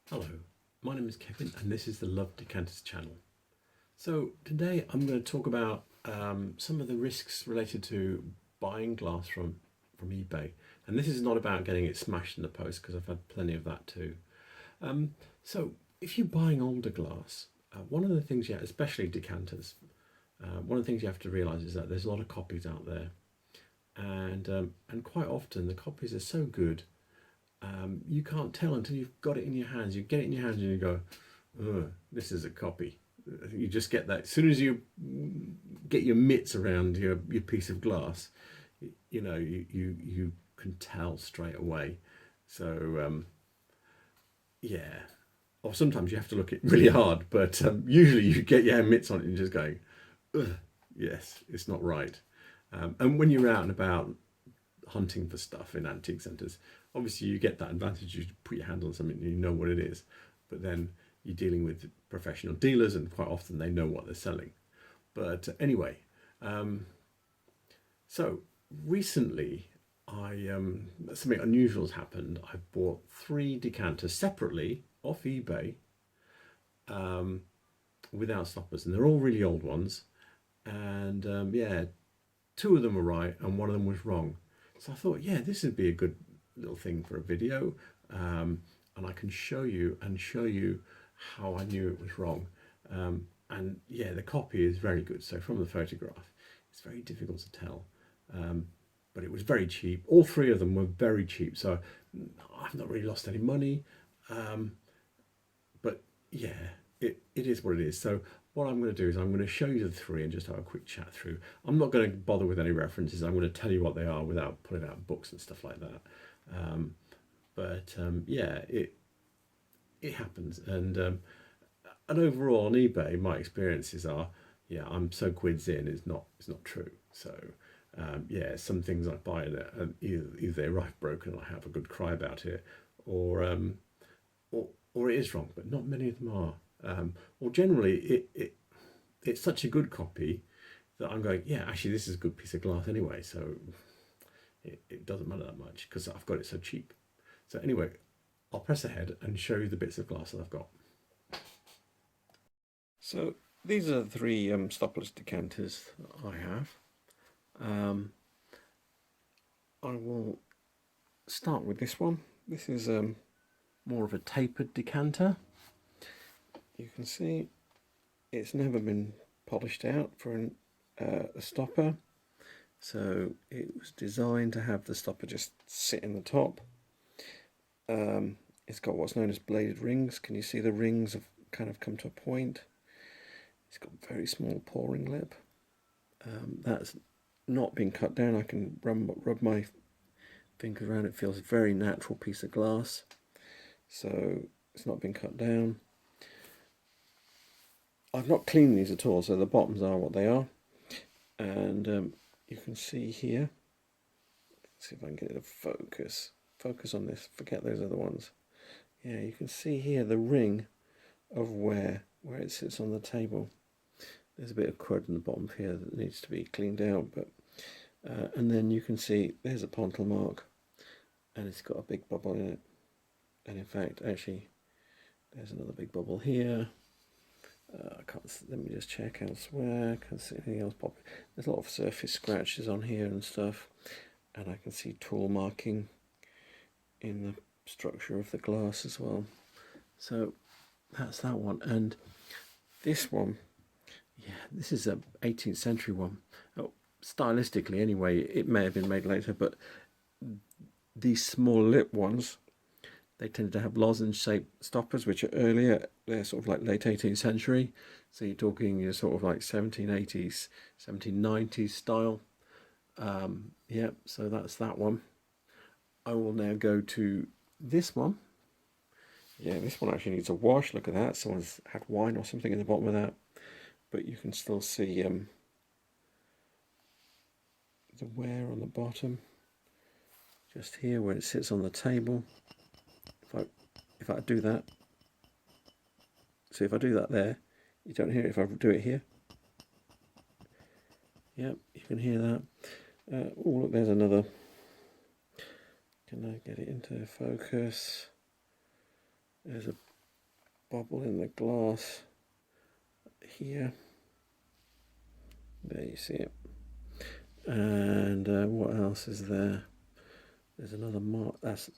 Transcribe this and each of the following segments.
Hello, my name is Kevin and this is the Love Decanters channel. So today I'm going to talk about some of the risks related to buying glass from eBay. And this is not about getting it smashed in the post because I've had plenty of that too. So if you're buying older glass, one of the things, especially decanters, one of the things you have to realise is that there's a lot of copies out there. And quite often the copies are so good you can't tell until you've got it in your hands. You get it in your hands and you go, "Ugh, this is a copy." You just get that. As soon as you get your mitts around your piece of glass, you can tell straight away. So yeah, or sometimes you have to look it really hard, but usually you get your mitts on it and just going, "Ugh, yes, it's not right." And when you're out and about hunting for stuff in antique centres, obviously you get that advantage. You put your hand on something and you know what it is, but then you're dealing with professional dealers and quite often they know what they're selling. But anyway, so recently something unusual has happened. I bought 3 decanters separately off eBay without stoppers, and they're all really old ones, and yeah, 2 of them were right and 1 of them was wrong. So I thought, yeah, this would be a good little thing for a video, and I can show you how I knew it was wrong. And yeah, the copy is very good. So from the photograph, it's very difficult to tell, but it was very cheap. All 3 of them were very cheap, so I've not really lost any money. But yeah, it is what it is. So what I'm going to do is I'm going to show you the 3 and just have a quick chat through. I'm not going to bother with any references. I'm going to tell you what they are without putting out books and stuff like that. Yeah, it happens. And overall on eBay, my experiences are, yeah, I'm so quids in. It's not true. So yeah, some things I buy that either they arrive broken, I have a good cry about it, or it is wrong, but not many of them are. Or generally, it's such a good copy that I'm going, yeah, actually, this is a good piece of glass anyway, so it doesn't matter that much because I've got it so cheap. So anyway, I'll press ahead and show you the bits of glass that I've got. So these are the 3 stopperless decanters that I have. I will start with this one. This is more of a tapered decanter. You can see it's never been polished out for a stopper, so it was designed to have the stopper just sit in the top. It's got what's known as bladed rings. Can you see the rings have kind of come to a point? It's got a very small pouring lip. That's not been cut down. I can rub my fingers around it. Feels a very natural piece of glass, so it's not been cut down. I've not cleaned these at all, so the bottoms are what they are. And you can see here, let's see if I can get it to focus on this, forget those other ones. Yeah, you can see here the ring of where it sits on the table. There's a bit of crud in the bottom here that needs to be cleaned out, but and then you can see there's a pontle mark and it's got a big bubble in it. And in fact, actually, there's another big bubble here. I can't. Let me just check elsewhere. Can't see anything else popping. There's a lot of surface scratches on here and stuff, and I can see tool marking in the structure of the glass as well. So that's that one. And this one, yeah, this is a 18th century one. Oh, stylistically, anyway, it may have been made later, but these small lip ones, they tended to have lozenge-shaped stoppers, which are earlier. They're sort of like late 18th century. So you're talking sort of like 1780s, 1790s style. Yeah, so that's that one. I will now go to this one. Yeah, this one actually needs a wash. Look at that. Someone's had wine or something in the bottom of that. But you can still see the wear on the bottom. Just here where it sits on the table. If I do that, so if I do that there, you don't hear it. If I do it here, yep, you can hear that. Oh, look, there's another. Can I get it into focus? There's a bubble in the glass here. There you see it. And what else is there? There's another mark. That's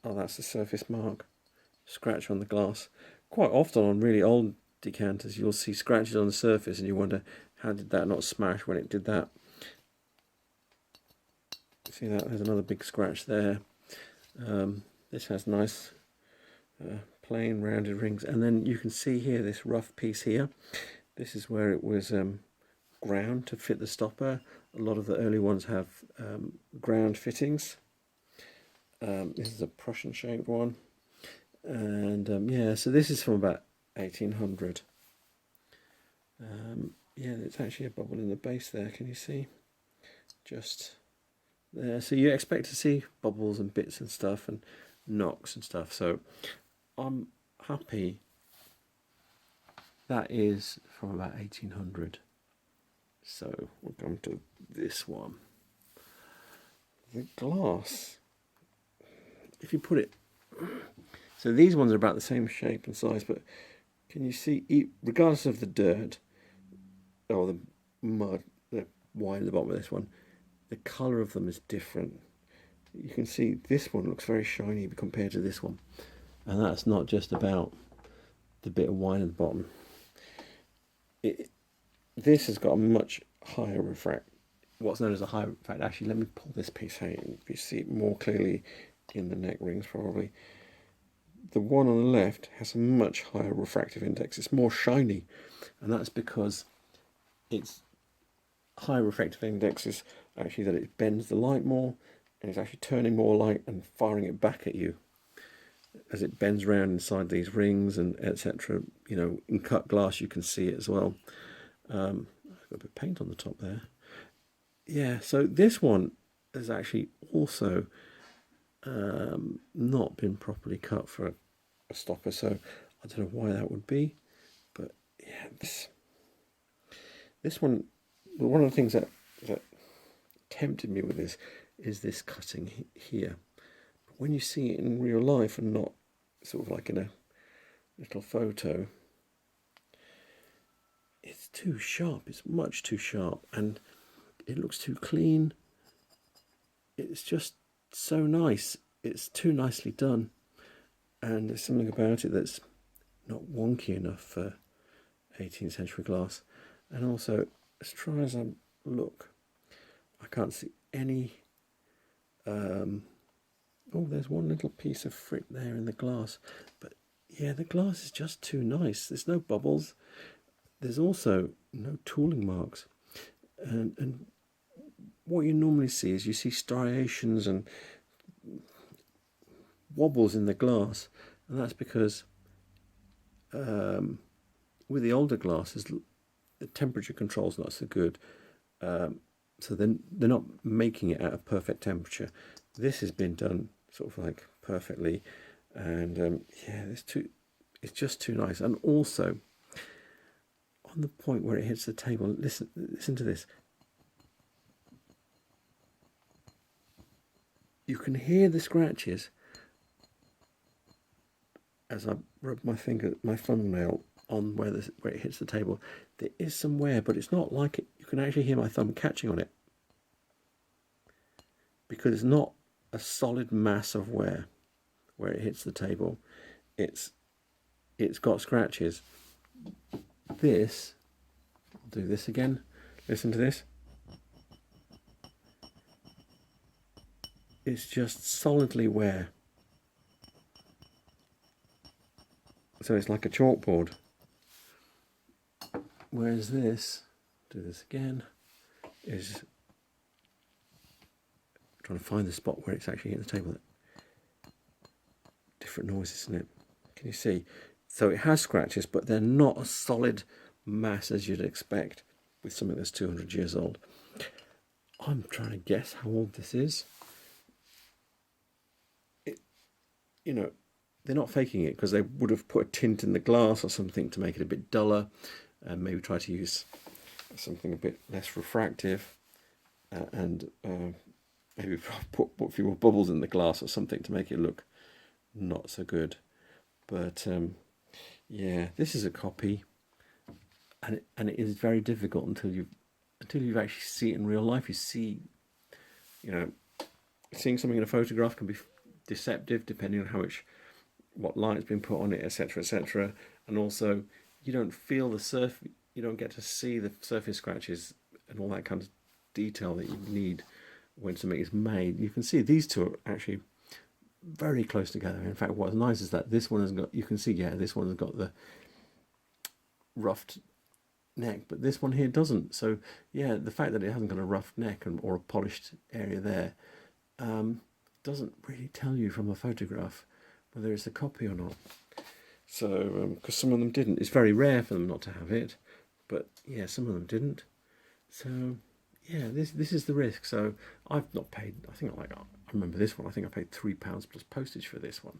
the surface mark. Scratch on the glass. Quite often on really old decanters you'll see scratches on the surface and you wonder, how did that not smash when it did that? See that? There's another big scratch there. This has nice plain rounded rings, and then you can see here this rough piece here. This is where it was ground to fit the stopper. A lot of the early ones have ground fittings. This is a Prussian shaped one, and yeah, so this is from about 1800. Yeah, there's actually a bubble in the base there, can you see? Just there. So you expect to see bubbles and bits and stuff and knocks and stuff, so I'm happy that is from about 1800. So we'll come to this one. The glass, if you put it, so these ones are about the same shape and size, but can you see, regardless of the dirt or the mud, the wine at the bottom of this one, the colour of them is different. You can see this one looks very shiny compared to this one, and that's not just about the bit of wine at the bottom. This has got a much higher what's known as a higher refract. Actually, let me pull this piece out. You see it more clearly in the neck rings probably. The one on the left has a much higher refractive index. It's more shiny, and that's because its high refractive index is actually that it bends the light more, and it's actually turning more light and firing it back at you as it bends around inside these rings and etc. You know, in cut glass you can see it as well. I've got a bit of paint on the top there. Yeah, so this one has actually also not been properly cut for a stopper, so I don't know why that would be, but yeah, this one, one of the things that tempted me with this is this cutting here. But when you see it in real life and not sort of like in a little photo, it's too sharp. It's much too sharp, and it looks too clean. It's just so nice. It's too nicely done, and there's something about it that's not wonky enough for 18th century glass. And also, as dry as I look, I can't see any oh, there's one little piece of frit there in the glass, but yeah, the glass is just too nice. There's no bubbles. There's also no tooling marks, and what you normally see is you see striations and wobbles in the glass, and that's because with the older glasses the temperature control's not so good, so then they're not making it at a perfect temperature. This has been done sort of like perfectly, and yeah, it's just too nice. And also on the point where it hits the table, listen to this. You can hear the scratches as I rub my thumbnail on where it hits the table. There is some wear, but it's not like it. You can actually hear my thumb catching on it, because it's not a solid mass of wear where it hits the table. It's got scratches. This, I'll do this again. Listen to this. It's just solidly wear. So it's like a chalkboard. Whereas this, do this again, is trying to find the spot where it's actually hitting the table. Different noise, isn't it? Can you see? So it has scratches, but they're not a solid mass as you'd expect with something that's 200 years old. I'm trying to guess how old this is. You know, they're not faking it, because they would have put a tint in the glass or something to make it a bit duller, and maybe try to use something a bit less refractive, and maybe put a few bubbles in the glass or something to make it look not so good. But Yeah, this is a copy, and it is very difficult until you've actually see it in real life. You see, you know, seeing something in a photograph can be deceptive depending on what light's been put on it, etc., etc. And also, you don't feel the surface. You don't get to see the surface scratches and all that kind of detail that you need when something is made. You can see these two are actually very close together. In fact, what's nice is that this one has got, you can see, yeah, this one has got the roughed neck, but this one here doesn't. So yeah, the fact that it hasn't got a roughed neck or a polished area there doesn't really tell you from a photograph whether it's a copy or not. So because some of them didn't. It's very rare for them not to have it, but yeah, some of them didn't. So yeah, this is the risk. So I've not paid, I remember this one, I think I paid £3 plus postage for this one.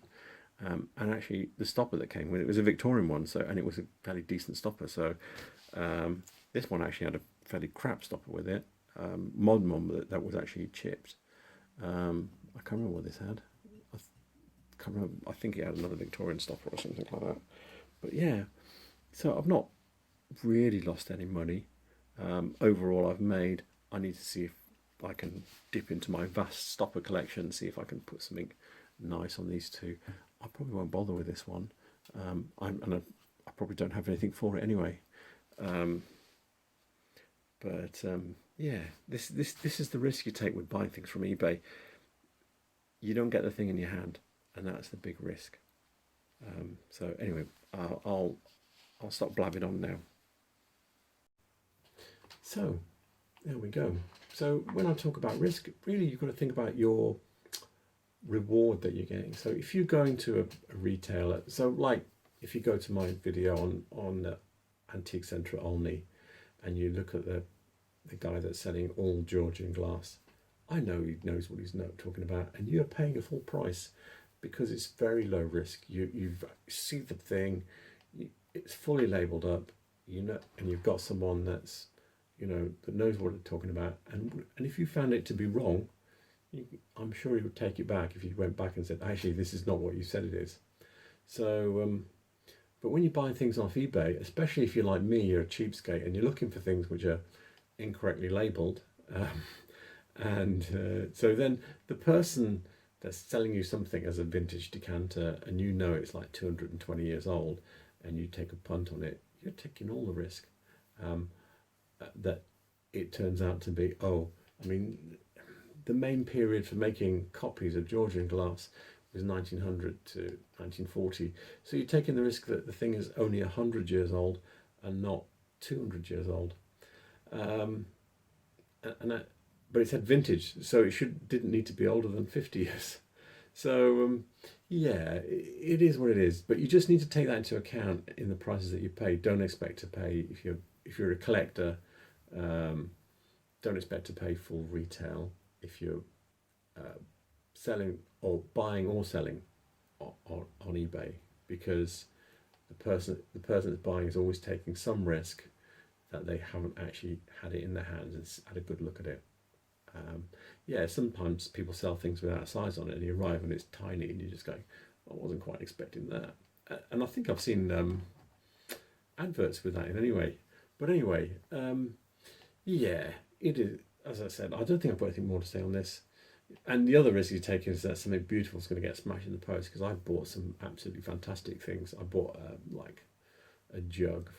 And actually the stopper that came with it was a Victorian one, so, and it was a fairly decent stopper. So this one actually had a fairly crap stopper with it. Modern one that was actually chipped. I can't remember what this had. I can't remember. I think it had another Victorian stopper or something like that. But yeah, so I've not really lost any money. Overall, I need to see if I can dip into my vast stopper collection, see if I can put something nice on these two. I probably won't bother with this one. I probably don't have anything for it anyway. Yeah, this is the risk you take with buying things from eBay. You don't get the thing in your hand, and that's the big risk. So anyway, I'll stop blabbing on now. So there we go. So when I talk about risk, really you've got to think about your reward that you're getting. So if you go into a retailer, so like if you go to my video on the Antique Centre at Olney, and you look at the guy that's selling all Georgian glass, I know he knows what he's talking about, and you're paying a full price because it's very low risk. You see the thing, it's fully labelled up, and you've got someone that's that knows what they're talking about, and if you found it to be wrong, I'm sure he would take it back if you went back and said, actually, this is not what you said it is. So, but when you buy things off eBay, especially if you're like me, you're a cheapskate and you're looking for things which are incorrectly labelled, so then the person that's selling you something as a vintage decanter, and it's like 220 years old, and you take a punt on it, you're taking all the risk. That it turns out to be, the main period for making copies of Georgian glass was 1900 to 1940. So you're taking the risk that the thing is only 100 years old and not 200 years old. But it said vintage, so it didn't need to be older than 50 years. So yeah, it is what it is. But you just need to take that into account in the prices that you pay. Don't expect to pay, if you're a collector, don't expect to pay full retail if you're selling or buying or selling on eBay, because the person that's buying is always taking some risk that they haven't actually had it in their hands and had a good look at it. Yeah, sometimes people sell things without size on it, and you arrive and it's tiny, and you're just going, I wasn't quite expecting that. And I think I've seen adverts with that in anyway. But anyway, yeah, it is. As I said, I don't think I've got anything more to say on this. And the other risk you take is that something beautiful is going to get smashed in the post, because I've bought some absolutely fantastic things. I bought like a jug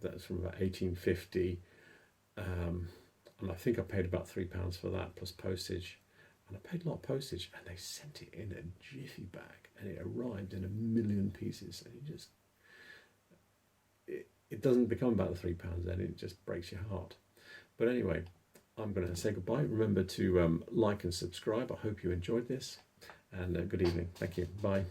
that's from about 1850, and I think I paid about £3 for that plus postage. And I paid a lot of postage, and they sent it in a jiffy bag, and it arrived in a million pieces. And it doesn't become about the £3 then, it just breaks your heart. But anyway, I'm going to say goodbye. Remember to like and subscribe. I hope you enjoyed this, and good evening. Thank you. Bye.